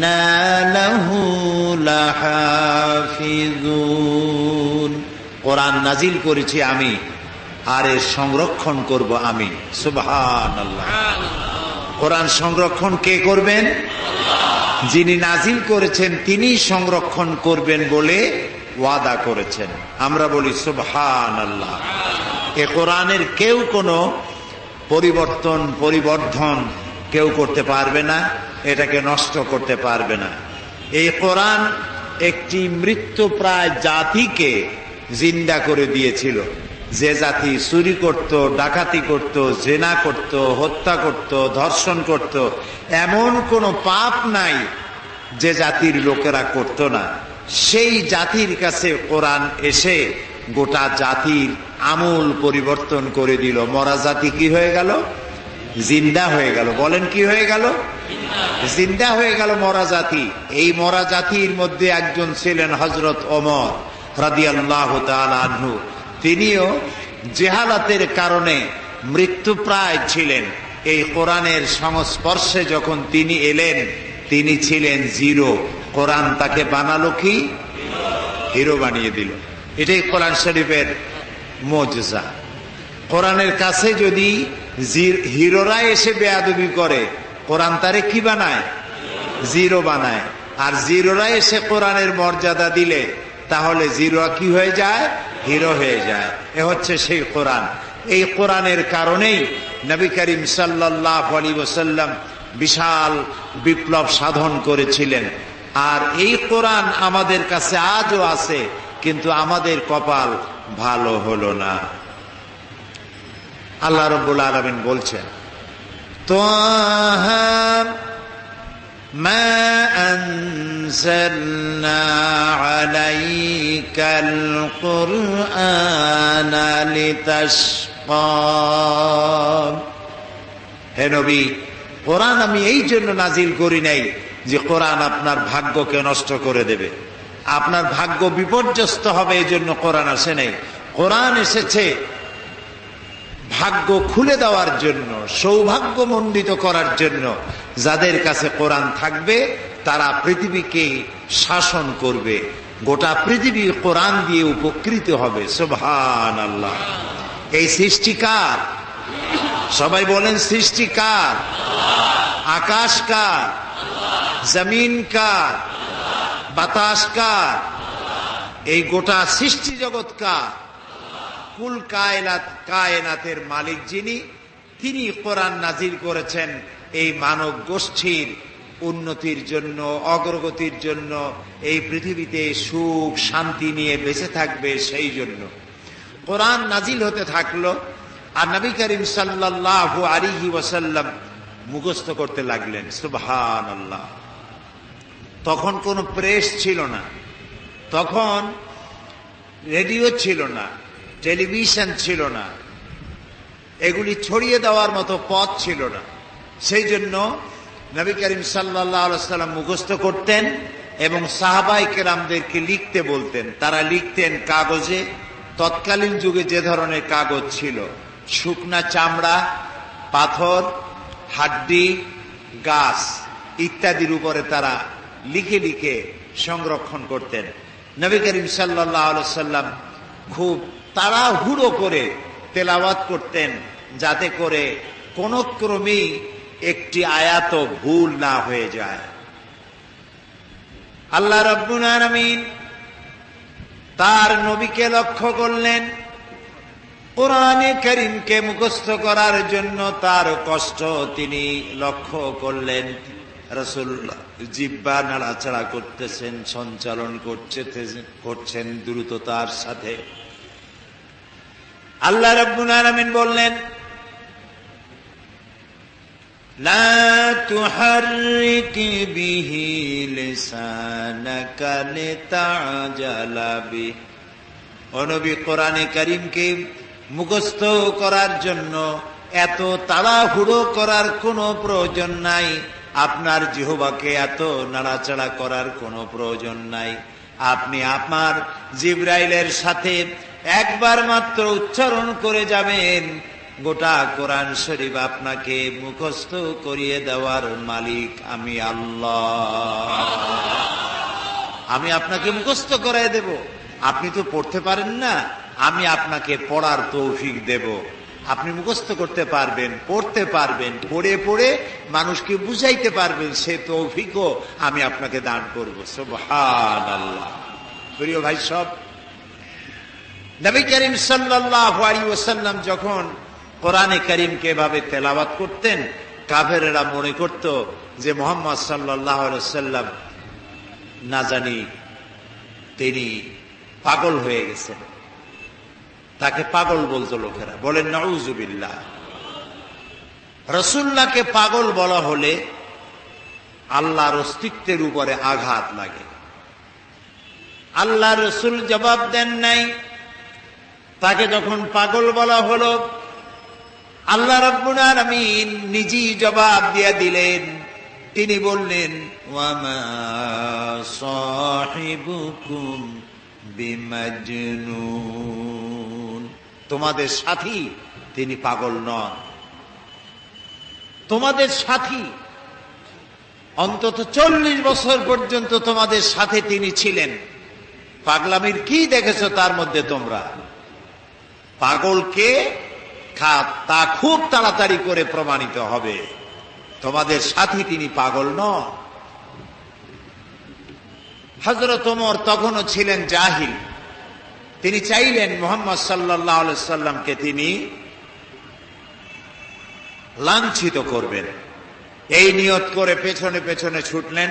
ইন্না লাহু লাহাফিজুন। কোরআন নাজিল করেছি আমি, আর এর সংরক্ষণ করব আমি। সুবহানাল্লাহ। কোরআন সংরক্ষণ কে করবেন? যিনি নাজিল করেছেন তিনি সংরক্ষণ করবেন বলে ওয়াদা করেছেন। আমরা বলি সুবহানাল্লাহ। এ কোরআনের কেউ কোনো পরিবর্ধন কেউ করতে পারবে না, এটাকে নষ্ট করতে পারবে না। এই কোরআন একটি মৃত্যুপ্রায় জাতিকে জিন্দা করে দিয়েছিল। যে জাতি চুরি করত, ডাকাতি করত, জেনা করত, হত্যা করত, ধর্ষণ করত, এমন কোনো পাপ নাই যে জাতির লোকেরা করত না। সেই জাতির কাছে কোরআন এসে গোটা জাতির আমূল পরিবর্তন করে দিল। মরা জাতি কি হয়ে গেল? জিন্দা হয়ে গেল। বলেন কি হয়ে গেল? জিন্দা হয়ে গেল মরা জাতি। এই মরা জাতির মধ্যে একজন ছিলেন হযরত ওমর রাদিয়াল্লাহু তাআলা আনহু। তিনিও জেহালাতের কারণে মৃত্যুপ্রায় ছিলেন। এই কোরআনের সংস্পর্শে যখন তিনি এলেন, তিনি ছিলেন জিরো। কোরআন তাকে বানালো কি? হিরো বানিয়ে দিল। এটাই কোরআন শরীফের মুজিজা। কোরআনের কাছে যদি হিরোরা এসে বেয়াদবি করে, কোরআন তারে কি বানায়? জিরো বানায়। আর জিরোরা এসে কোরআনের মর্যাদা দিলে তাহলে জিরো কি হয়ে যায়? হিরো হয়ে যায়। এ হচ্ছে সেই কোরআন। এই কোরআনের কারণেই নবী করিম সাল্লাল্লাহু আলাইহি ওয়াসাল্লাম বিশাল বিপ্লব সাধন করেছিলেন। আর এই কোরআন আমাদের কাছে আজও আছে, কিন্তু আমাদের কপাল ভালো হলো না। আল্লাহ রাব্বুল আলামিন বলছেন, তাহা মা আনজালনা আলাইকাল কুরআনা লিতাশকা। হে নবী, কোরআন আমি এই জন্য নাজিল করি নাই যে কোরআন আপনার ভাগ্যকে নষ্ট করে দেবে, আপনার ভাগ্য বিপর্যস্ত হবে, এই জন্য কোরআন আসে নাই। কোরআন এসেছে ভাগ্য খুলে দেওয়ার জন্য, সৌভাগ্যমণ্ডিত করার জন্য। যাদের কাছে কোরআন থাকবে তারা পৃথিবীকে শাসন করবে, গোটা পৃথিবী কোরআন দিয়ে উপকৃত হবে। সুবহানাল্লাহ। এই সৃষ্টিকার, সবাই বলেন সৃষ্টিকার। আকাশ কার? জমিন কার? বাতাস কার? এই গোটা সৃষ্টি জগৎ কার? কুল কায়নাতের মালিক যিনি, তিনি কোরআন নাজিল করেছেন এই মানব গোষ্ঠীর উন্নতির জন্য, অগ্রগতির জন্য, এই পৃথিবীতে সুখ শান্তি নিয়ে বেঁচে থাকবে সেই জন্য। কোরআন নাজিল হতে থাকলো, আর নবী করিম সাল্লাল্লাহু আলাইহি ওয়াসাল্লাম মুখস্থ করতে লাগলেন। সুবহানাল্লাহ। তখন কোনো প্রেস ছিল না, তখন রেডিও ছিল না, টেলিভিশন ছিল না, এগুলি ছড়িয়ে দেওয়ার মতো পথ ছিল না। সেই জন্য নবী করিম সাল্লাল্লাহু আলাইহি ওয়াসাল্লাম মুখস্থ করতেন এবং সাহাবায়ে কেরামদেরকে লিখতে বলতেন। তারা লিখতেন কাগজে। তৎকালীন যুগে যে ধরনের কাগজ ছিল, শুকনা চামড়া, পাথর, হাড্ডি, গাছ ইত্যাদির উপরে তারা লিখে লিখে সংরক্ষণ করতেন। নবী করিম সাল্লাল্লাহু আলাইহি ওয়াসাল্লাম খুব তাড়াহুড়ো করে তেলাওয়াত করতেন, যাতে করে কোনো ক্রমেই একটি আয়াত ভুল না হয়ে যায়। আল্লাহ রাব্বুল আলামিন তার নবীকে লক্ষ্য করলেন, কোরআনে কারীমকে মুখস্থ করার জন্য তার কষ্ট তিনি লক্ষ্য করলেন। রাসূলুল্লাহ জিহ্বা নাড়াচাড়া করতেছেন, সঞ্চালন করছেন দ্রুততার সাথে। আল্লাহ রাব্বুল আলামিন বললেন, লা তুহাররিক বিহি লিসানাকা লিতাজালা বিহি। ও নবী, কোরআনে কারীমকে মুখস্থ করার জন্য এত তাড়াহুড়ো করার কোনো প্রয়োজন নাই, আপনার জিহ্বাকে এত নাড়াচাড়া করার কোনো প্রয়োজন নাই। আপনি আপনার জিবরাইলের সাথে একবার মাত্র উচ্চারণ করে যাবেন, গোটা কোরআন শরীফ আপনাকে মুখস্থ করিয়ে দেওয়ার মালিক আমি আল্লাহ। আমি আপনাকে মুখস্থ করাই দেব। আপনি তো পড়তে পারেন না, আমি আপনাকে পড়ার তৌফিক দেব। আপনি মুখস্থ করতে পারবেন, পড়তে পারবেন, পড়ে পড়ে মানুষকে বুঝাইতে পারবেন, সে তৌফিকও আমি আপনাকে দান করব। সুবহানাল্লাহ। প্রিয় ভাই সব, নবী করিম সাল্লাল্লাহু আলাইহি ওয়াসাল্লাম যখন কোরআনে কারীমকে এভাবে তেলাওয়াত করতেন, কাফেরেরা মনে করত যে মুহাম্মদ সাল্লাল্লাহু আলাইহি ওয়াসাল্লাম না জানি তিনি পাগল হয়ে গেছেন। তাকে পাগল বলতো লোকেরা। বলেন নাউযুবিল্লাহ। রাসূলুল্লাহকে পাগল বলা হলে আল্লাহর অস্তিত্বের উপরে আঘাত লাগে। আল্লাহ রাসূল জবাব দেন নাই। তাকে যখন পাগল বলা হলো, আল্লাহ রাব্বুল আলামিন নিজেই জবাব দিয়ে দিলেন। তিনি বললেন, ওয়ামা সাহিবুকুম বিমাজনুন, তোমাদের সাথী তিনি পাগল নন। তোমাদের সাথী অন্তত 40 বছর পর্যন্ত তোমাদের সাথে তিনি ছিলেন। পাগলামির কি দেখেছো তার মধ্যে তোমরা? পাগলকে তা খুব তাড়াতাড়ি করে প্রমাণিত হবে। তোমাদের সাথী তিনি পাগল নন। হযরত ওমর তখনও ছিলেন জাহিল। তিনি চাইলেন মুহাম্মদ সাল্লাল্লাহু আলাইহি সাল্লামকে তিনি লাঞ্ছিত করবেন। এই নিয়ত করে পেছনে পেছনে ছুটলেন।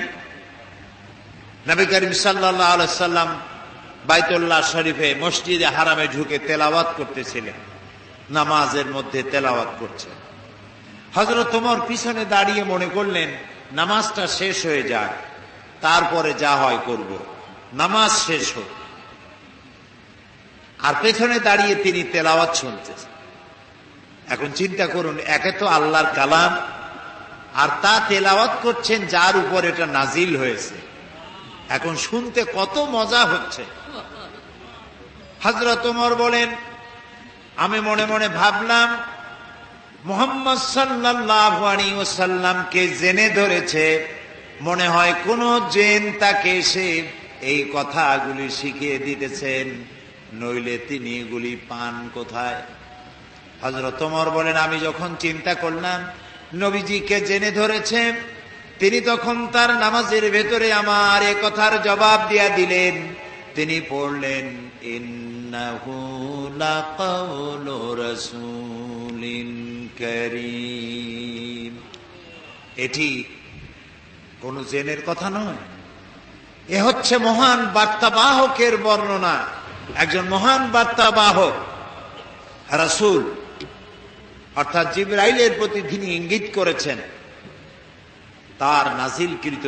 নবী করিম সাল্লাল্লাহু আলাইহি সাল্লাম বাইতুল্লাহ শরীফে মসজিদে হারামে ঢুকে তেলাওয়াত করতেছিলেন, নামাজের মধ্যে তেলাওয়াত করছেন। হযরত ওমর পিছনে দাঁড়িয়ে মনে করলেন নামাজটা শেষ হয়ে যাক, তারপরে যা হয় করব। নামাজ শেষ হোক। আর পেছনে দাঁড়িয়ে তিনি তেলাওয়াত শুনতেছেন। এখন চিন্তা করুন, একে তো আল্লাহর কালাম, আর তা তেলাওয়াত করছেন যার উপর এটা নাজিল হয়েছে। এখন শুনতে কত মজা হচ্ছে। হযরত ওমর বলেন, আমি মনে মনে ভাবলাম মুহাম্মদ সাল্লাল্লাহু আলাইহি ওয়াসাল্লামকে জেনে ধরেছে। মনে হয় কোন জেন তাকে এসে এই কথাগুলি শিখিয়ে দিতেছেন, নইলে তিনি এগুলি পান কোথায়? হযরত ওমর বলেন, আমি যখন চিন্তা করলাম নবীজিকে জেনে ধরেছে, তিনি তখন তার নামাজের ভেতরে আমার এ কথার জবাব দিয়া দিলেন। তিনি পড়লেন, ইন্নাহু লাকাউলু রাসূলিন কারীম। এটি কোন জেনের কথা নয়, এ হচ্ছে মহান বার্তাবাহকের বর্ণনা। একজন মহান বার্তাবাহক রাসূল, অর্থাৎ জিবরাইলের প্রতি তিনি ইঙ্গিত করেছেন, তার নাজিলকৃত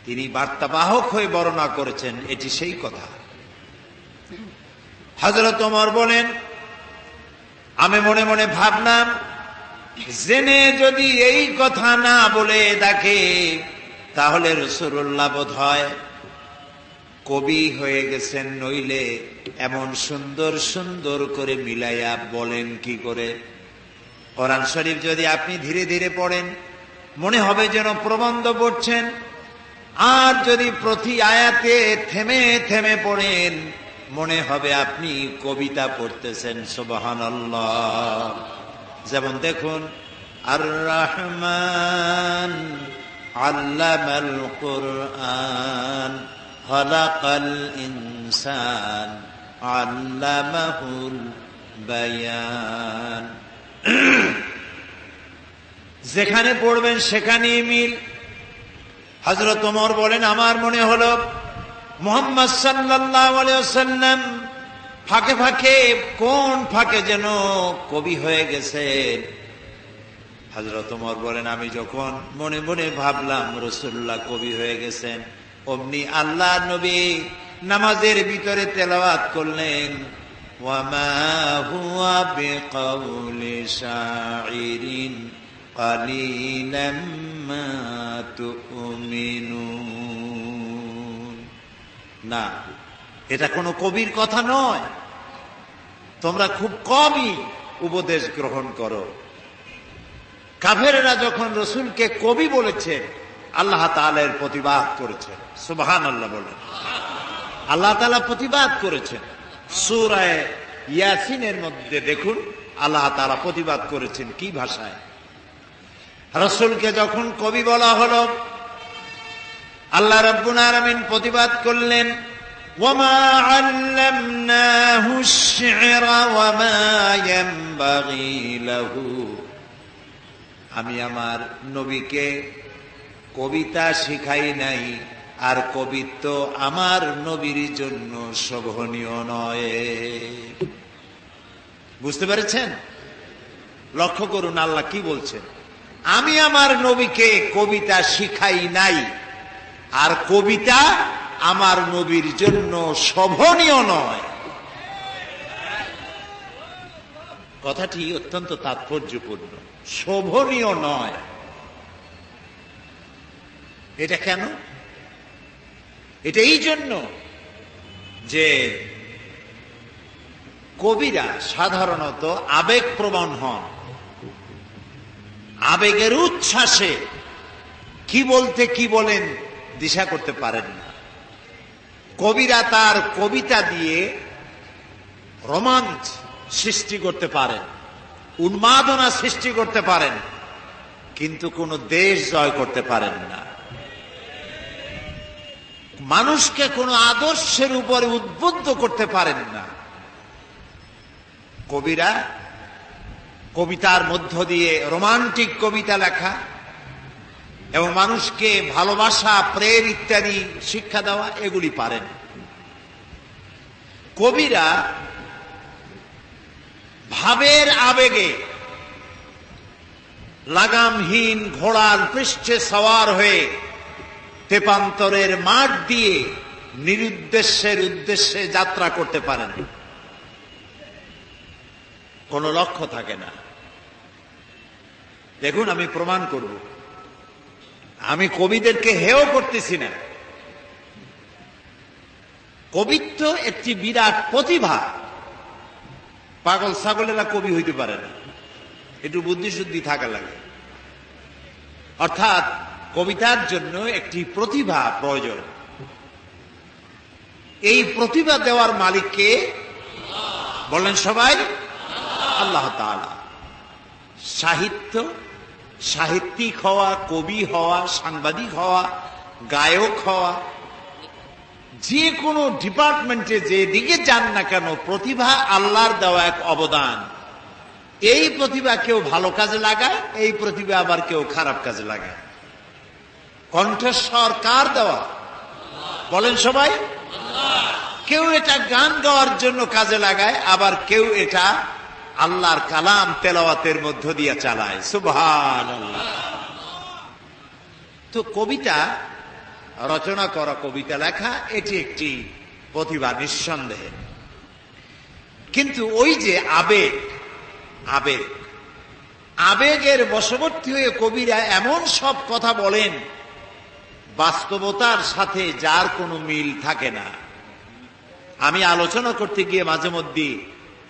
তিনি বার্তাবাহক হয়ে বর্ণনা করেছেন, এটি সেই কথা। হযরত ওমর বলেন, আমি মনে মনে ভাবলাম জেনে যদি এই কথা না বলে দেখে, তাহলে রাসূলুল্লাহ বোধহয় কবি হয়ে গেছেন, নইলে এমন সুন্দর সুন্দর করে মিলাইয়া বলেন কি করে? কোরআন শরীফ যদি আপনি ধীরে ধীরে পড়েন, মনে হবে যেন প্রবন্ধ পড়ছেন। আর যদি প্রতি আয়াতে থেমে থেমে পড়েন, মনে হবে আপনি কবিতা পড়তেছেন। সুবহানাল্লাহ। যেমন দেখুন, আর রহমান আল্লামাল কুরআন খালাকাল ইনসান আল্লামাহুল বায়ান। যেখানে পড়বেন সেখানেই মিল। হযরত ওমর বলেন, আমার মনে হলো মুহাম্মদ সাল্লাল্লাহু আলাইহি ওয়াসাল্লাম ফাঁকে ফাঁকে কোন ফাঁকে যেন কবি হয়ে গেছেন। হযরত ওমর বলেন, আমি যখন মনে মনে ভাবলাম রাসূলুল্লাহ কবি হয়ে গেছেন, অমনি আল্লাহ নবী নামাজের ভিতরে তেলাওয়াত করলেন, ওয়ামা হুয়া বিকাউলি শাইরিন কালিলাম মা তুমিনুন। না, এটা কোনো কবির কথা নয়। তোমরা খুব কমই উপদেশ গ্রহণ করো। কাফেরেরা যখন রসুলকে কবি বলেছে, আল্লাহ তাআলা এর প্রতিবাদ করেছেন। সুবহানাল্লাহ বলেন। আল্লাহ তাআলা প্রতিবাদ করেছেন। সূরা ইয়াসিনের মধ্যে দেখুন আল্লাহ তাআলা প্রতিবাদ করেছেন কি ভাষায়। রসুলকে যখন কবি বলা হলো, আল্লাহ রাব্বুল আলামিন প্রতিবাদ করলেন, ওয়ামা আল্লামনাহু আশ-শি'রা ওয়ামা ইয়ানবাগী লাহু। আমি আমার নবীকে কবিতা শিখাই নাই, আর কবিত্ব আমার নবীর জন্য শোভনীয় নয়। বুঝতে পেরেছেন? লক্ষ্য করুন আল্লাহ কি বলছেন। আমি আমার নবীকে কবিতা শিখাই নাই, আর কবিতা আমার নবীর জন্য শোভনীয় নয়। কথাটি অত্যন্ত তাৎপর্যপূর্ণ। শোভনীয় নয়, এটা কেন? এটা এই জন্য যে কবিরা সাধারণত আবেগপ্রবণ হন, আবেগের উচ্ছ্বাসে কি বলতে কি বলেন দিশা করতে পারেন না। কবিরা তার কবিতা দিয়ে রোমাঞ্চ সৃষ্টি করতে পারেন, উন্মাদনা সৃষ্টি করতে পারেন, কিন্তু কোন দেশ জয় করতে পারেন না। মানুষকে কোন আদর্শের উপরে উদ্বুদ্ধ করতে পারেন না। কবিরা কবিতার মধ্য দিয়ে রোমান্টিক কবিতা লেখা এবং মানুষকে ভালোবাসা, প্রেম ইত্যাদি শিক্ষা দেওয়া, এগুলি পারেন। কবিরা ভাবের আবেগে লাগামহীন ঘোড়ার পৃষ্ঠে সওয়ার হয়ে তেপান্তরের মাঠ দিয়ে নিরুদ্দেশ্যের উদ্দেশ্যে যাত্রা করতে পারেন, কোন লক্ষ্য থাকে না। দেখুন আমি প্রমাণ করব, আমি কবিদেরকে হেয় করতেছি না। কবিত্ব একটি বিরাট প্রতিভা। পাগল ছাগলেরা কবি হইতে পারে না, একটু বুদ্ধিশুদ্ধি থাকা লাগে। অর্থাৎ কবিতার জন্য একটি প্রতিভা প্রয়োজন। এই প্রতিভা দেওয়ার মালিককে বলেন সবাই, আল্লাহ তাআলা। সাহিত্যিক হওয়া, কবি হওয়া, সাংবাদিক হওয়া, গায়ক হওয়া, যে কোনো ডিপার্টমেন্টে যে দিকে যান না কেন, প্রতিভা আল্লাহর দেওয়া এক অবদান। এই প্রতিভা কেউ ভালো কাজে লাগায়, এই প্রতিভা আবার কেউ খারাপ কাজে লাগায়। কণ্ঠস্বর কার দেওয়া বলেন সবাই? কেউ এটা গান গাওয়ার জন্য কাজে লাগায়, আবার কেউ এটা আল্লাহর কালাম তেলাওয়াতের মধ্য দিয়ে চালায়। সুবহানাল্লাহ। তো কবিতা রচনা করা, কবিতা লেখা, এটি একটি প্রতিভা নিঃসন্দেহে। কিন্তু ওই যে আবেগের বশবর্তী হয়ে কবিরা এমন সব কথা বলেন বাস্তবতার সাথে যার কোনো মিল থাকে না। আমি আলোচনা করতে গিয়ে মাঝে মধ্যে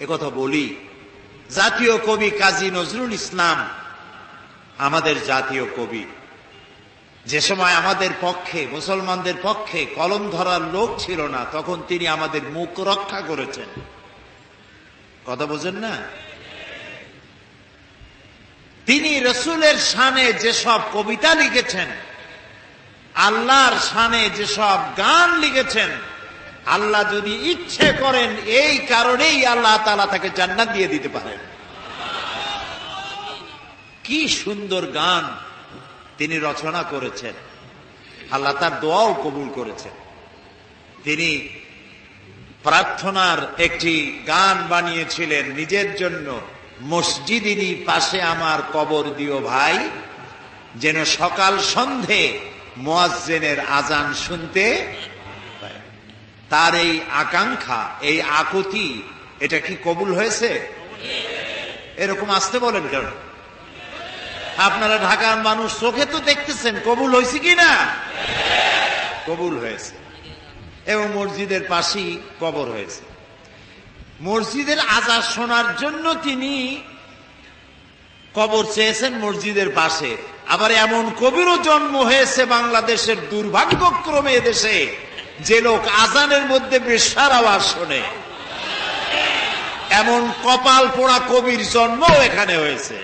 একথা বলি, জাতীয় কবি কাজী নজরুল ইসলাম আমাদের জাতীয় কবি। যে সময় আমাদের পক্ষে, মুসলমানদের পক্ষে কলম ধরার লোক ছিল না, তখন তিনি আমাদের মুখ রক্ষা করেছেন। কথা বোঝেন না? তিনি রসুলের শানে যেসব কবিতা লিখেছেন, আল্লাহর শানে যেসব গান লিখেছেন, আল্লাহ যদি ইচ্ছে করেন এই কারণেই আল্লাহ তাআলা তাকে জান্নাত দিয়ে দিতে পারেন। কি সুন্দর গান তিনি রচনা করেছেন, আল্লাহ তার দোয়াও কবুল করেছেন। তিনি প্রার্থনার একটি গান বানিয়েছিলেন নিজের জন্য, মসজিদেরই পাশে আমার কবর দিও ভাই, যেন সকাল সন্ধে মুয়াজ্জিনের আজান শুনতে। তার এই আকাঙ্ক্ষা, এই আকুতি, এটা কি কবুল হয়েছে? এরকম আসতে বলেন কেন? আপনারা ঢাকার মানুষ, চোখে তো দেখতেছেন কবুল হয়েছে কি না? কবুল হয়েছে, এবং মসজিদের পাশেই কবর হয়েছে। মসজিদের আজান শোনার জন্য তিনি কবর চেয়েছেন মসজিদের পাশে। আবার এমন কবিরও জন্ম হয়েছে বাংলাদেশের, দুর্ভাগ্যক্রমে এদেশে, যে লোক আজানের মধ্যে বেশ্যার আওয়াজ শোনে। এমন কপাল পোড়া কবির জন্ম এখানে হয়েছে,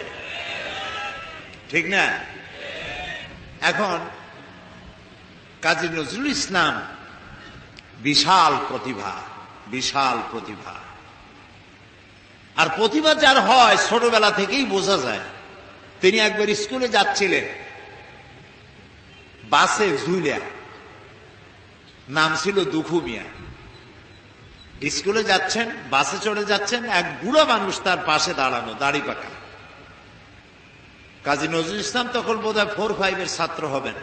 ঠিক না? এখন কাজী নজরুল ইসলাম বিশাল প্রতিভা, বিশাল প্রতিভা। আর প্রতিভা যার হয় ছোটবেলা থেকেই বোঝা যায়। তিনি একবার স্কুলে যাচ্ছিলেন, বাসে ঝুলিয়া, নাম ছিল দুখু মিয়া। স্কুলে যাচ্ছেন, বাসে চড়ে যাচ্ছেন, এক বুড়া মানুষ তার পাশে দাঁড়ানো, দাড়ি পাকা। কাজী নজরুল ইসলাম তখন বোধহয় 4-5 ছাত্র হবেন।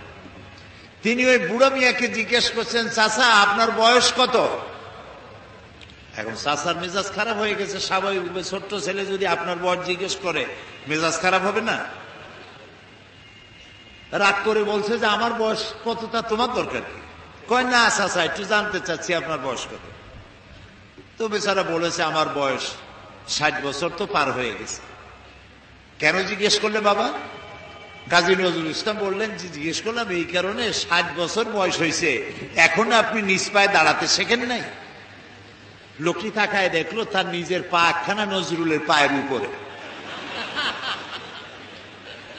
তিনি ওই বুড়া মিয়াকে জিজ্ঞেস করছেন, চাচা আপনার বয়স কত? এখন চাচার মেজাজ খারাপ হয়ে গেছে, স্বাভাবিক। ছোট্ট ছেলে যদি আপনার বয়স জিজ্ঞেস করে, মেজাজ খারাপ হবে না? রাগ করে বলছে যে আমার বয়স কত, তা তোমার দরকার কি? কয় না চাচা, একটু জানতে চাচ্ছি আপনার বয়স কত। তো বেচারা বলেছে আমার বয়স 60 বছর তো পার হয়ে গেছে। কেন জিজ্ঞেস করলে বাবা? কাজী নজরুল ইসলাম বললেন যে জিজ্ঞেস করলাম এই কারণে, 60 বছর বয়স হয়েছে, এখন আপনি নিজ পায়ে দাঁড়াতে শেখেন নাই। লোকটি তাকায় দেখলো তার নিজের পা একখানা নজরুলের পায়ের উপরে।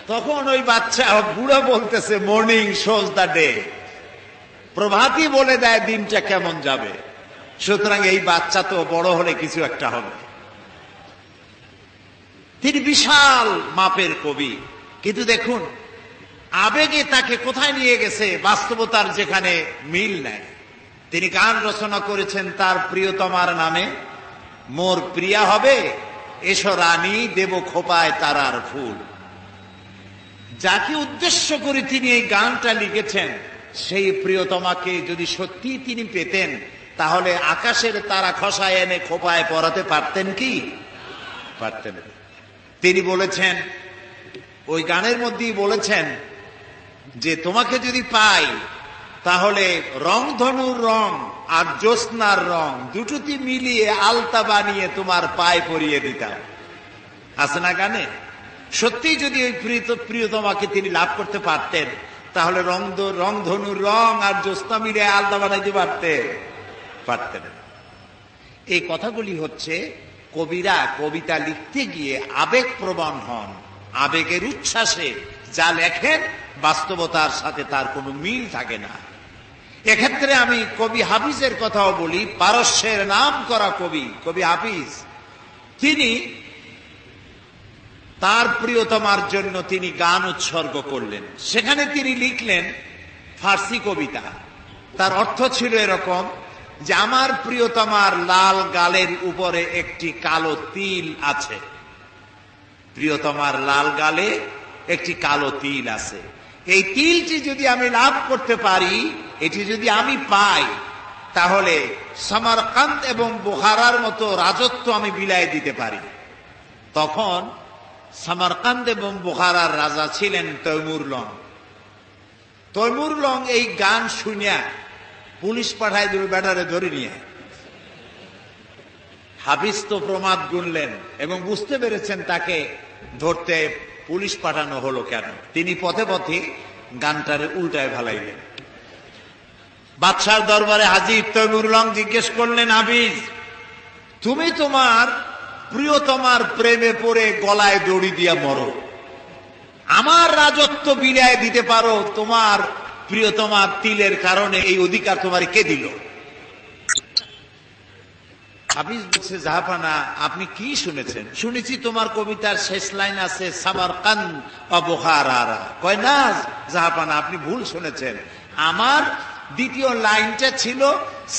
তখন ওই বাচ্চা বুড়া বলতেছে, মর্নিং শোজ দ্য ডে, প্রভাতই বলে দেয় দিনটা কেমন যাবে। সুতরাং এই বাচ্চা তো বড় হলে কিছু একটা হবে। তিনি বিশাল মাপের কবি, কিন্তু দেখুন আবেগে তাকে কোথায় নিয়ে গেছে, বাস্তবতার যেখানে মিল নেই। তিনি গান রচনা করেছেন তার প্রিয়তমার নামে, মোর প্রিয়া হবে এসো রানী, দেব খোপায় তারার ফুল। যাকে উদ্দেশ্য করে তিনি এই গানটা লিখেছেন, সেই প্রিয়তমাকে যদি সত্যি তিনি পেতেন, তাহলে আকাশের তারা খসায় এনে খোপায় পরাতে পারতেন কি? পারতেন। তিনি বলেছেন, ওই গানের মধ্যেই বলেছেন যে তোমাকে যদি পাই তাহলে রংধনুর রং আর জ্যোৎস্নার রং দুটোতে মিলিয়ে আলতা বানিয়ে তোমার পায়ে পরিয়ে দিতাম। আছে না গানে? সত্যি যদি ওই প্রিয়তমাকে তিনি লাভ করতে পারতেন, তাহলে রংধনুর রং আর জ্যোৎস্না মিলিয়ে আলতা বানাইতে পারতেন। এই কথাগুলি হচ্ছে কবিরা কবিতা লিখতে গিয়ে আবেগ প্রবণ হন, আবেগের উচ্ছ্বাসে যা লেখেন বাস্তবতার সাথে তার কোনো মিল থাকে না। এক্ষেত্রে আমি কবি হাফিজের কথাও বলি। পারস্যের নাম করা কবি, কবি হাফিজ, তিনি তার প্রিয়তমার জন্য তিনি গান উৎসর্গ করলেন। সেখানে তিনি লিখলেন ফার্সি কবিতা। তার অর্থ ছিল এরকম যে আমার প্রিয়তমার লাল গালের উপরে একটি কালো তিল আছে, প্রিয়তমার লাল গালে একটি কালো তিল আছে। এই তিলটি যদি আমি লাভ করতে পারি, এটি যদি আমি পাই, তাহলে সামারকান্দ এবং বুখারার মতো রাজত্ব আমি বিলাই দিতে পারি। তখন সামারকান্দ এবং বুখারার রাজা ছিলেন তৈমুর লং। তৈমুর লং এই গান শুনিয়া পুলিশ পাঠায় দিল, ব্যাটারে ধরে নিয়ে। হাফিজ তো প্রমাদ গুনলেন এবং বুঝতে পেরেছেন তাকে ধরতে পুলিশ পাঠানো হলো কেন। তিনি পথে পথে গানটারে উল্টায় ভালাইলেন। বাদশার দরবারে হাজির তৈমুর লং জিজ্ঞেস করলেন, হাফিজ তুমি তোমার প্রিয়তমার প্রেমে পড়ে গলায় দড়ি দিয়া মরো, আমার রাজত্ব বিলিয়ে দিতে পারো, তোমার প্রিয়তমার তিলের কারণে এই অধিকার তোমার কে দিল? হাফিজ বলছে, জাহাপানা আপনি কি শুনেছেন? শুনেছি তোমার কবিতার শেষ লাইন আছে সামারকান্দ বা বুখারা। কয় না জাহাপানা, আপনি ভুল শুনেছেন। আমার দ্বিতীয় লাইনটা ছিল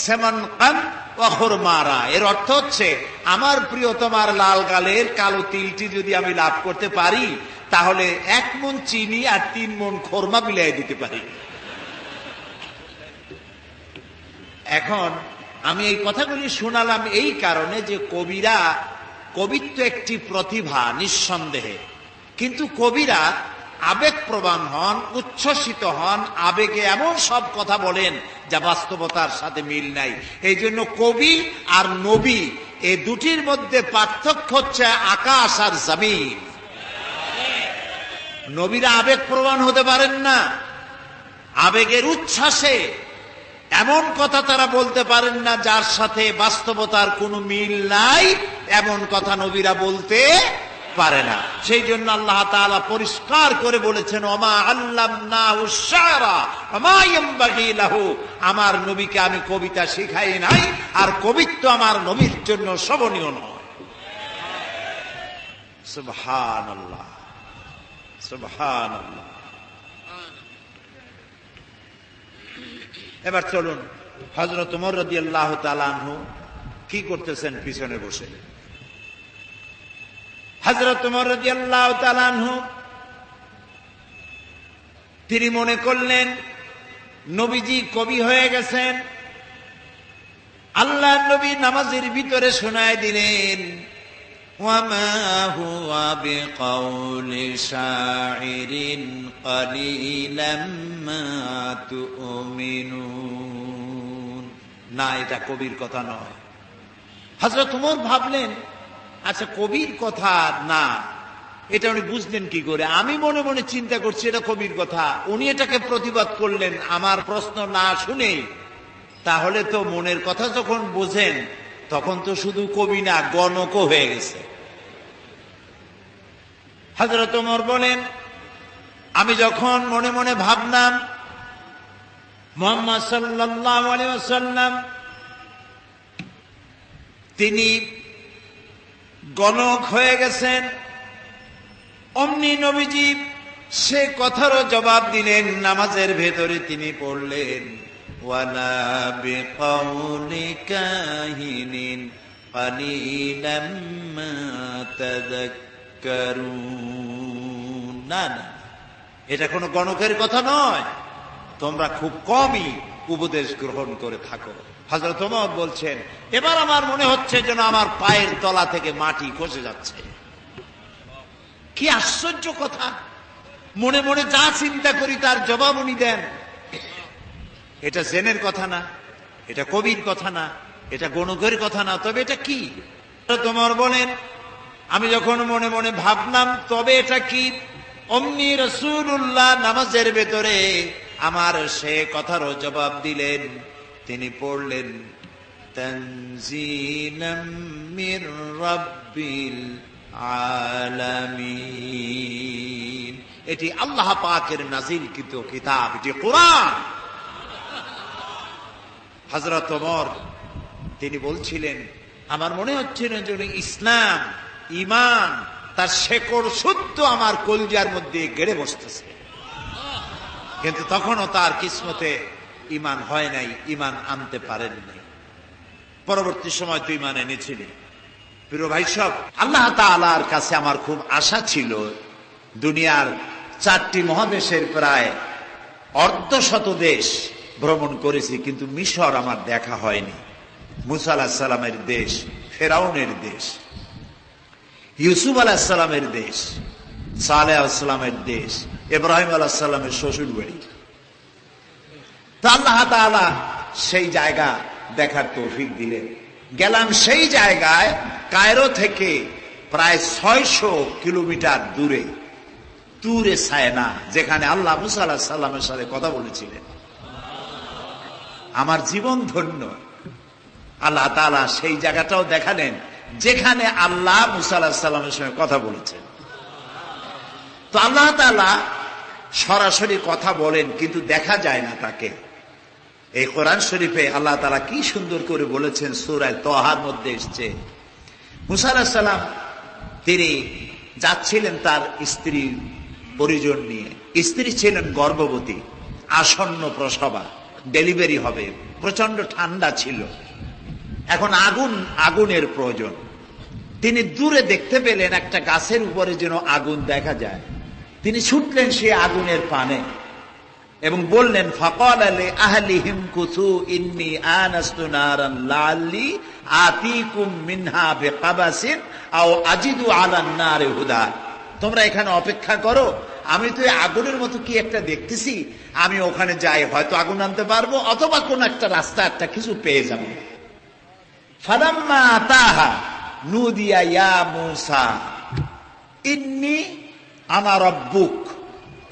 সামারকান্দ ওয়া খুরমারা। এর অর্থ হচ্ছে আমার প্রিয়তমার লাল গালের কালো তিলটি যদি আমি লাভ করতে পারি, তাহলে 1 মণ চিনি আর 3 মণ খোরমা বিলাই দিতে পারি। এখন আমি এই কথাগুলি শোনালাম এই কারণে যে কবিরা, কবিত্ব একটি প্রতিভা নিঃসন্দেহে, কিন্তু কবিরা আবেগ প্রবণ হন, উচ্ছ্বসিত হন, আবেগে এমন সব কথা বলেন যা বাস্তবতার সাথে মিল নাই। এই জন্য কবি আর নবী এই দুটির মধ্যে পার্থক্য হচ্ছে আকাশ আর জমিন। নবীরা আবেগ প্রবণ হতে পারেন না, আবেগের উচ্ছ্বাসে এমন কথা তারা বলতে পারেন না যার সাথে বাস্তবতার কোনো মিল নাই, এমন কথা নবীরা বলতে পারে না। সেই জন্য আল্লাহ তাআলা পরিষ্কার করে বলেছেন, ওমা আল্লামনাহু আশ-শি'রা ওমা ইয়ানবাগী লাহু, আমার নবীকে আমি কবিতা শিখাই নাই, আর কবিত্ব আমার নবীর জন্য শোভনীয় নয়। সুবহানাল্লাহ, সুবহানাল্লাহ। এবার চলুন, হযরত ওমর রাদিয়াল্লাহু তাআলা আনহু কি করতেছেন পিছনে বসে। হযরত ওমর রাদিয়াল্লাহু তাআলা আনহু তিনি মনে করলেন নবীজি কবি হয়ে গেছেন। আল্লাহর নবী নামাজের ভিতরে শোনায় দিলেন, ওয়ামা হুয়া বিকাউলি শাইরিন কালিলাম মা তুমিনুন। না, এটা কবির কথা নয়। হযরত ওমর ভাবলেন, আচ্ছা কবির কথা না, এটা উনি বুঝলেন কি করে? আমি মনে মনে চিন্তা করছি এটা কবির কথা, উনি এটাকে প্রতিবাদ করলেন আমার প্রশ্ন না শুনেই। তাহলে তো মনের কথা যখন বোঝেন তখন তো শুধু কবি না, গণকও হয়ে গেছে। হযরত ওমর বলেন, আমি যখন মনে মনে ভাবলাম মুহাম্মদ সাল্লাল্লাহু আলাইহি ওয়াসাল্লাম তিনি গণক হয়ে গেছেন, অমনি নবীজি সে কথারও জবাব দিলেন। নামাজের ভেতরে তিনি পড়লেন, ওয়ালা বিকাউলি কাহিনিন কালিলাম মা তাযাক্কারুন। না না, এটা কোনো গণকের কথা নয়, তোমরা খুব কমই উপদেশ গ্রহণ করে থাকো। হযরত ওমর বলছেন, এবার আমার মনে হচ্ছে যেন আমার পায়ের তলা থেকে মাটি খসে যাচ্ছে। কি আশ্চর্য কথা! মনে মনে যা চিন্তা করি তার জবাব উনি দেন। এটা জেনের কথা না, এটা কবির কথা না, এটা গণকের কথা না, তবে এটা কি? ওমর বলেন, আমি যখন মনে মনে ভাবলাম তবে এটা কি, অমনি রাসূলুল্লাহ নামাজের ভেতরে আমার সে কথারও জবাব দিলেন। তিনি পড়লেন, তানজিলাম মির রাব্বিল আলামিন। এটি আল্লাহ পাকের নাযিলকৃত কিতাব, এটি কোরআন। হযরত ওমর তিনি বলছিলেন, আমার মনে হচ্ছিল যে ইসলাম ঈমান তার শেকড় শুদ্ধ আমার কলিজার মধ্যে গেড়ে বসতেছে, কিন্তু তখনও তার কিসমতে ঈমান হয় নাই, ঈমান আনতে পারেন নাই। পরবর্তী সময় তো ঈমান এনেছিলেন। প্রিয় ভাই সব, আল্লাহ তাআলার কাছে আমার খুব আশা ছিল। দুনিয়ার 4টি মহাদেশের প্রায় অর্ধশত দেশ ভ্রমণ করেছি, কিন্তু মিশর আমার দেখা হয়নি। মুসা আলাইহিস সালামের দেশ, ফেরাউনের দেশ, ইউসুফ আলাইহিস সালামের দেশ, সালেহ আলাইহিস সালামের দেশ, ইব্রাহিম আলাইহিস সালামের শ্বশুর বাড়ি। তো আল্লাহ তাআলা সেই জায়গা দেখার তৌফিক দিলেন। গেলাম সেই জায়গায়, কায়রো থেকে প্রায় 600 কিলোমিটার দূরে তুরে সায়না, যেখানে আল্লাহ মুসা আলাইহিস সালামের সাথে কথা বলেছিলেন। আমার জীবন ধন্য। আল্লাহ তাআলা সেই জায়গাটাও দেখালেন যেখানে আল্লাহ মুসা আলাইহিস সালামের সঙ্গে কথা বলেছেন। তো আল্লাহ তাআলা সরাসরি কথা বলেন, কিন্তু দেখা যায় না তাকে। এই কোরআন শরীফে আল্লাহ তাআলা কি সুন্দর করে বলেছেন, সূরা তাহার মধ্যে এসেছে, মুসা আলাইহিস সালাম তিনি যাচ্ছিলেন তার স্ত্রী পরিজন নিয়ে। স্ত্রী ছিলেন গর্ভবতী, আসন্ন প্রসবা, ডেলিভারি হবে, প্রচন্ড ঠান্ডা ছিল, এখন আগুনের প্রয়োজন। তিনি দূরে দেখতে পেলেন একটা গাছের উপরে যেন আগুন দেখা যায়। তিনি ছুটলেন সেই আগুনের পানে এবং বললেন, ফাকালা লি আহলিহিম কুতু ইন্নী আনাস্তু নারান লাআল্লি আতীকুম মিনহা বিকাবাসিন আও আজিদু আলান নারি হুদা। তোমরা এখানে অপেক্ষা করো, আমি তো আগুনের মতো কি একটা দেখতেছি, আমি ওখানে যাই, হয়তো আগুন আনতে পারবো, অথবা কোন একটা রাস্তা একটা কিছু পেয়ে যাবো। ফালাম্মা আতাহা নুদিয়া ইয়া মূসা ইন্নী আনা রাব্বুক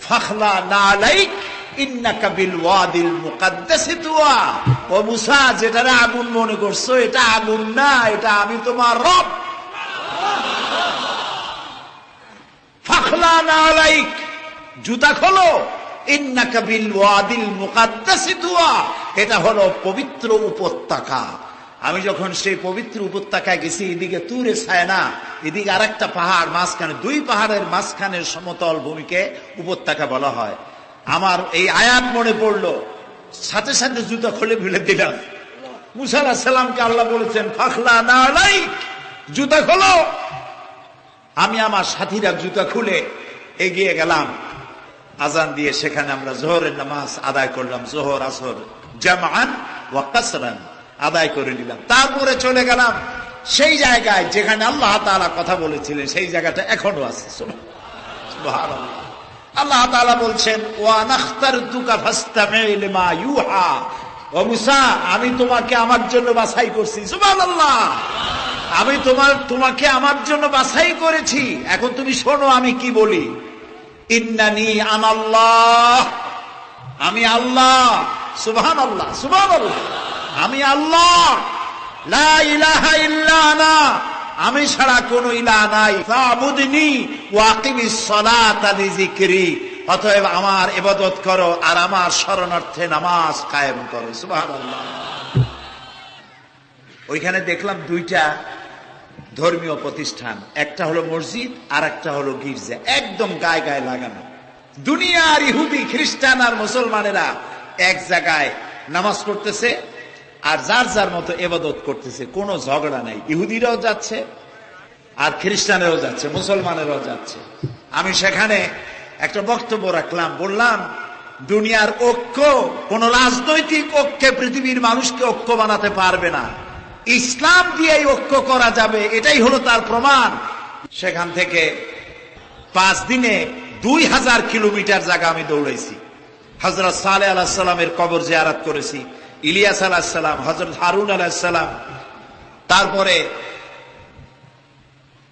ফাখলা নালাইক ইন্নাকা বিল ওয়াদিল মুকাদ্দাসি তুয়া। ও মূসা, যেটারে আগুন মনে করছো এটা আগুন না, এটা আমি তোমার রব। ফাখলা নালাইক, জুতা খোলো। ইন্নাকা বিল ওয়াদিল মুকাদ্দাসি তুয়া, এটা হলো পবিত্র উপত্যকা। আমি যখন সেই পবিত্র উপত্যকায় গেছি, এদিকে তুরে সায়না, এদিকে আরেকটা পাহাড়, মাঝখানে দুই পাহাড়ের মাঝখানের সমতল ভূমিকে উপত্যকা বলা হয়। আমার এই আয়াত মনে পড়লো, সাথে সাথে জুতা খুলে ফেলে দিলাম। মূসা আলাইহিস সালামকে আল্লাহ বলেছেন ফাখলা নালাইক, জুতা খোলো। আমি আমার সাথীরা জুতা খুলে এগিয়ে গেলাম। আজান দিয়ে সেখানে আমরা জোহরের নামাজ আদায় করলাম, জোহর আসর জামআন ওয়া কাসরান আদায় করে নিলাম। তারপরে চলে গেলাম সেই জায়গায় যেখানে আল্লাহ তাআলা কথা বলেছিলেন, সেই জায়গাটা এখনো আছে। সুবহানাল্লাহ। আল্লাহ তাআলা বলছেন ওয়া নাখতারতুকা ফাসতামি লিমা ইউহা। ও মূসা, আমি তোমাকে আমার জন্য বাছাই করছি। সুবহানাল্লাহ। আমি তোমাকে আমার জন্য বাছাই করেছি, এখন তুমি শোনো আমি কি বলি। ইন্নানি আনাল্লাহ, আমি আল্লাহ। সুবহানাল্লাহ, সুবহানাল্লাহ। আমি আল্লাহ, লা ইলাহা ইল্লা আনা, আমি ছাড়া কোনো ইলাহ নাই। ফাবুদনি ওয়া আকিমিস সালাতা লিযিকরি, অতএব আমার ইবাদত করো আর আমার শরণার্থে নামাজ কায়েম করো। সুবহানাল্লাহ। ওইখানে দেখলাম দুইটা ধর্মীয় প্রতিষ্ঠান, একটা হলো মসজিদ আর একটা হলো গির্জা, একদম গায়ে গায়ে লাগানো। দুনিয়ার ইহুদি খ্রিস্টান আর মুসলমানেরা এক জায়গায় নামাজ পড়তেছে আর যার যার মতো ইবাদত করতেছে, কোনো ঝগড়া নাই। ইহুদিরাও যাচ্ছে আর খ্রিস্টানেরও যাচ্ছে, মুসলমানেরও যাচ্ছে। আমি সেখানে একটা বক্তব্য রাখলাম, বললাম দুনিয়ার ঐক্য, কোন রাজনৈতিক ঐক্যে পৃথিবীর মানুষকে ঐক্য বানাতে পারবে না, ইসলাম দিয়েই ঐক্য করা যাবে, এটাই হলো তার প্রমাণ। সেখান থেকে 5 দিনে 2000 কিলোমিটার জায়গা আমি দৌড়াইছি। হযরত সালেহ আলাইহিস সালামের কবর জিয়ারত করেছি, ইলিয়াস আলাইহিস সালাম, হযরত হারুন আলাইহিস সালাম, তারপরে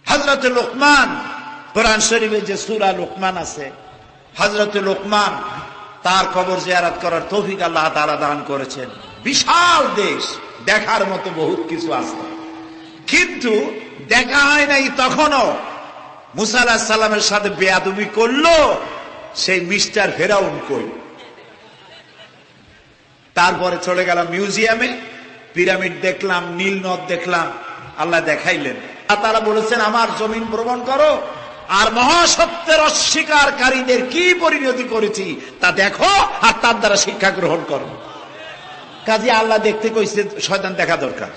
হযরত লোকমান, কোরআন শরীফে যে সূরা লোকমান আছে, হযরত লোকমান, তার কবর জিয়ারত করার তৌফিক আল্লাহ তাআলা দান করেছেন। বিশাল দেশ, দেখার মতো বহুত কিছু আছে, কিন্তু দেখা হয় নাই। তখনও মুসা আলাইহিস সালামের সাথে বেয়াদবি করলো সেই মিস্টার ফেরাউন কই। তারপরে চলে গেলাম মিউজিয়ামে, পিরামিড দেখলাম, নীল নদ দেখলাম, আল্লাহ দেখাইলেন। তারা বলেছেন আমার জমিন ভ্রমণ করো আর মহাসত্যের অস্বীকারীদের কি পরিণতি করেছি তা দেখো আর তার দ্বারা শিক্ষা গ্রহণ করো। কাজে আল্লাহ দেখতে কইছে, শয়তান দেখা দরকার।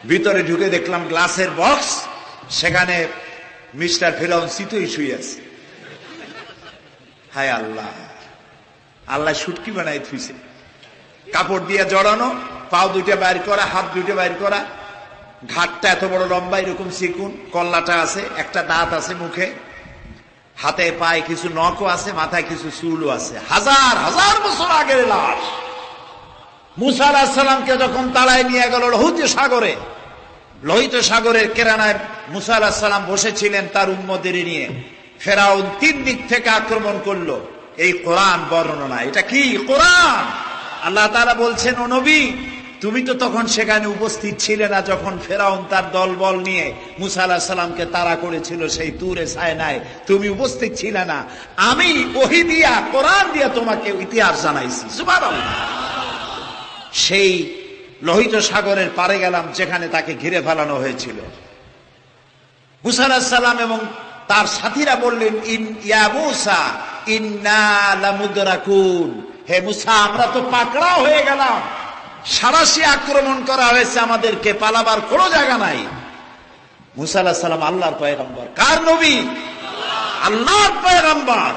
ভিতরে ঢুকে দেখলাম গ্লাসের বক্স, সেখানে মিস্টার ফেরাউন চিতই শুয়ে আছে। হায় আল্লাহ, আল্লাহ শুটকি বানাই থুইছে, কাপড় দিয়ে জড়ানো, পাও দুইটা বাইর করা, হাত দুইটা বাইর করা, ঘাটটা এত বড় লম্বা, এরকম চিকুন, কল্লাটা আছে, একটা দাঁত আছে মুখে, হাতে পায়ে কিছু নখও আছে, মাথায় কিছু চুলও আছে। হাজার হাজার বছর আগের লাশ। মুসা আলাইহিস সালামকে যখন তাড়ায় নিয়ে গেল লোহিত সাগরে, লোহিত সাগরের কেরানায় মুসা আলাইহিস সালাম বসেছিলেন তার উম্মতদের নিয়ে। ফেরাউন 3 দিক থেকে আক্রমণ করলো। এই কোরআন বর্ণনা, এটা কি কোরআন? আল্লাহ তাআলা বলছেন, ও নবী, তুমি তো তখন সেখানে উপস্থিত ছিলে না যখন ফেরাউন তার দলবল নিয়ে মুসা আলাইহিস সালামকে তাড়া করেছিল সেই তুরে সায়নায়, তুমি উপস্থিত ছিলে না। আমি ওহী দিয়া, কোরআন দিয়া তোমাকে ইতিহাস জানাইছি। সুবহানাল্লাহ। সেই লোহিত সাগরের পারে গেলাম যেখানে তাকে ঘিরে ফেলানো হয়েছিল। মুসা আলাইহিস সালাম এবং তার সাথীরা বললেন, ইয়া মূসা ইন্না লামুদরাকুন, হে মুসা, আমরা তো পাকড়াও হয়ে গেলাম, সারাশি আক্রমণ করা হয়েছে, আমাদেরকে পালাবার কোনো জায়গা নাই। মুসা আলাইহিস সালাম আল্লাহর পয়গম্বর। কার নবী? আল্লাহর পয়গম্বর।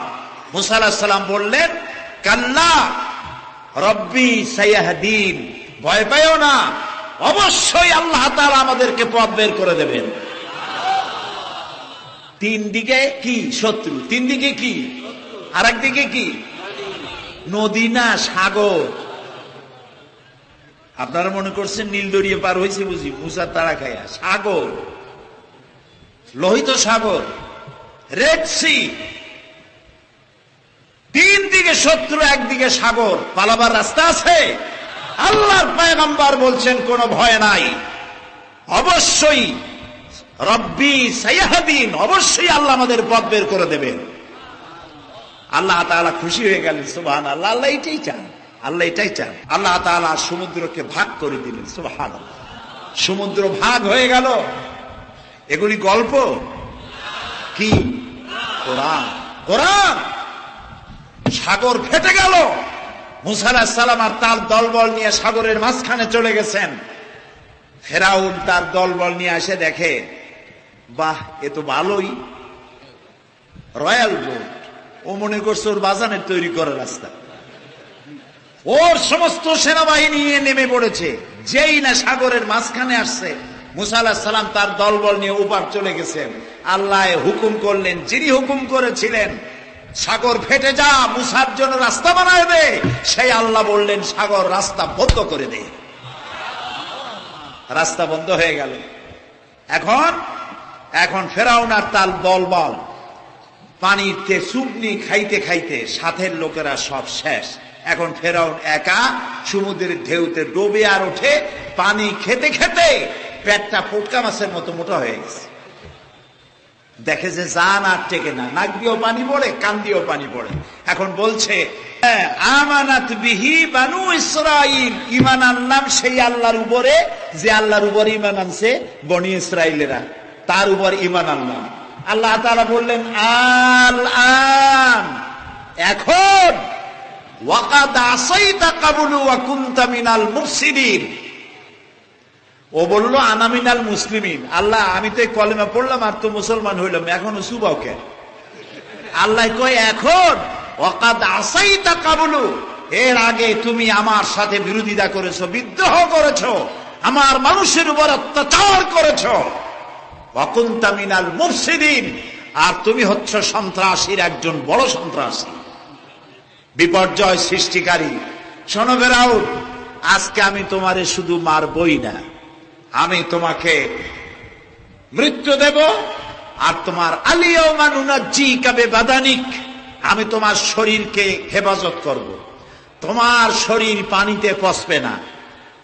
মুসা আলাইহিস সালাম বললেন, কাল্লা রব্বি সায়াহদিন, ভয় পাইও না, অবশ্যই আল্লাহ তাআলা আমাদেরকে পথ বের করে দেবেন। 3 দিকে কি শত্রু, 3 দিকে কি, আর একদিকে কি নদী না সাগর। আপনারা মনে করছেন নীল দরিয়া পার হয়েছে বুঝি, মুসার তারা খায়া। সাগর, লোহিত সাগর, রেড সি, তিন দিকে শত্রু, একদিকে সাগর, পালাবার রাস্তা আছে? আল্লাহর পয়গম্বর বলছেন কোনো ভয় নাই, অবশ্যই রব্বি সাইয়াহদিন, অবশ্যই আল্লাহ আমাদের পথ বের করে দেবেন। আল্লাহ তাআলা খুশি হয়ে গেলেন, সুবহানাল্লাহ। আল্লাহ এটাই চান, আল্লাহ এটাই চান। আল্লাহ তাআলা সমুদ্রকে ভাগ করে দিলেন, সুবহানাল্লাহ। সমুদ্র ভাগ হয়ে গেল। এগুলি গল্প কি? কোরআন, কোরআন। সাগর ফেটে গেল। মুসা আলাইহিস সালাম আর তার দলবল নিয়ে সাগরের মাঝখানে চলে গেছেন। ফেরাউন তার দলবল নিয়ে এসে দেখে, বাহ, এ তো ভালোই, রয়্যাল বোট। ও মনে করছে ওর বাজানের তৈরি করার রাস্তা। ওর সমস্ত সেনাবাহিনী নিয়ে নেমে পড়েছে। যেই না সাগরের মাঝখানে আসছে, মুসা আলাইহিস সালাম তার দলবল নিয়ে ওপার চলে গেছেন। আল্লাহ হুকুম করলেন, যিনি হুকুম করেছিলেন সাগর ফেটে যা, মুসার জন্য রাস্তা বানায় দে, সেই আল্লাহ বললেন সাগর রাস্তা বন্ধ করে দে। রাস্তা বন্ধ হয়ে গেল। এখন ফেরাউন আর তার দলবল পানিতে চুবনি খাইতে খাইতে সাথের লোকেরা সব শেষ। এখন ফেরাউন একা সমুদ্রের ঢেউতে ডোবে আর ওঠে। পানি খেতে খেতে পেটটা ফুটকা মাছের মতো মোটা হয়ে গেছে। দেখে যে জান আর টেকে না, নাক দিয়েও পানি পড়ে, কান দিয়েও পানি পড়ে। এখন বলছে, আমানাত বিহি বানু ইসরাইল, ঈমান আনলাম সেই আল্লাহর উপরে যে আল্লাহর উপরে ঈমান আনছে বনি ইসরাইলেরা, তার উপর ঈমান আনলাম। আল্লাহ তাআলা বললেন, আল আন, এখন, ওয়াকাদ আসাইতা কাবলু ওয়া কুনতা মিনাল মুফসিদিন। ও বলল আনা মিনাল মুসলিমিন। আল্লাহ, আমি তো কলেমা পড়লাম আর তো মুসলমান হইলাম, এখনো সুবাও কেন? আল্লাহ কয়, এখন, ওয়াকাদ আসাইতা কাবলু, এর আগে তুমি আমার সাথে বিরোধিতা করেছো, বিদ্রোহ করেছো, আমার মানুষের উপর অত্যাচার করেছো, ওয়া কুনতা মিনাল মুফসিদিন, আর তুমি হচ্ছ সন্ত্রাসীর একজন বড় সন্ত্রাসী, বিপর্যয় সৃষ্টিকারী। শোনো ফেরাউন, আজকে আমি তোমারে শুধু মারবই না, আমি তোমাকে মৃত্যু দেব। আর তোমার আলিয়াউমা নুনাজ্জিকা বিবাদানিক, আমি তোমার শরীরকে হেফাজত করব। তোমার শরীর পানিতে পচবে না,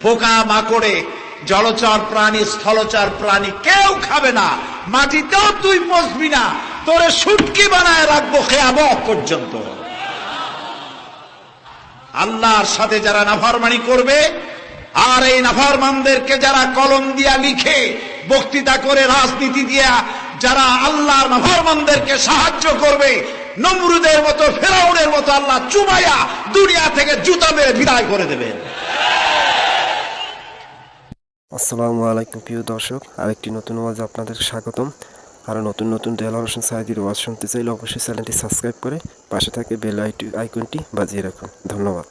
পোকা মাকড়ে, জলচর প্রাণী, স্থলচর প্রাণী কেউ খাবে না, মাটিতেও তুই পচবি না, তোরে শুটকি বানায় রাখবো কিয়ামত পর্যন্ত। আল্লাহর সাথে যারা নাফরমানি করবে, আর এই নাফরমানদেরকে যারা কলম দিয়া লিখে, বক্তৃতা করে, রাজনীতি দিয়া যারা আল্লাহর নাফরমানদেরকে সাহায্য করবে, নমরুদের মতো, ফেরাউনের মতো আল্লাহ চুমাইয়া দুনিয়া থেকে জুতা মেরে বিদায় করে দেবে। আসসালামু আলাইকুম প্রিয় দর্শক, আরেকটি নতুন ওয়াজে আপনাদের স্বাগতম। আরও নতুন নতুন দেলোয়ার হোসেন সাঈদীর ওয়াজ শুনতে চাইলে অবশ্যই চ্যানেলটি সাবস্ক্রাইব করে পাশে থাকে বেল আইকনটি বাজিয়ে রাখুন। ধন্যবাদ।